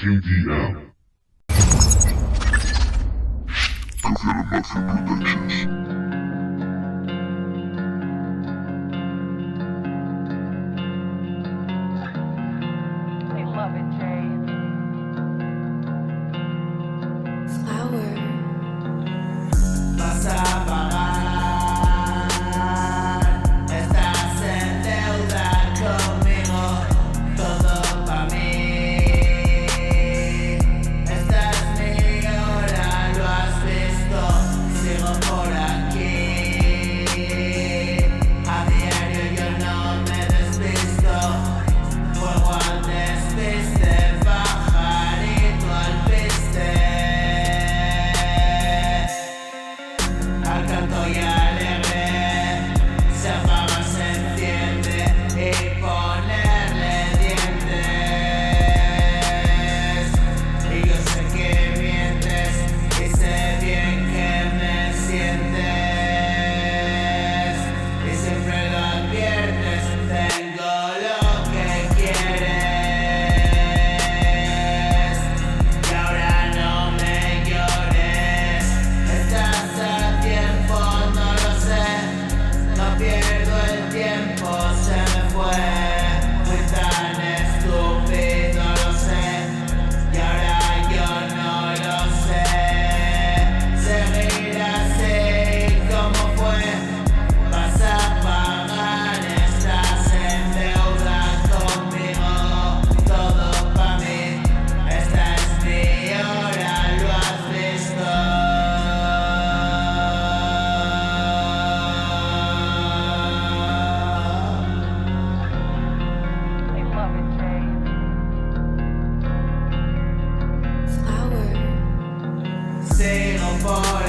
KDM. Kafeanın Mafya Productions. They love it, Jay. Flower. Vas a pagar, estás en deuda conmigo, todo pa' mí. Esta es mi hora, lo has visto, sigo por aquí. A diario yo no me despisto, juego al despiste, pajarito al piste. Al canto y alegre, se apaga, se enciende y ponerle dientes. Y yo sé que mientes y sé bien que me sientes. Y siempre lo adviertes, tengo lo que quieres. Y ahora no me llores, estás a tiempo, no lo sé, no pierdo el tiempo, se me fue, fui tan estúpido, lo sé, y ahora yo no lo sé, seguir así como fue, vas a pagar, estás en deuda conmigo, todo pa' mí, esta es mi hora, lo has visto. They love it, Jay. Flower. Sigo por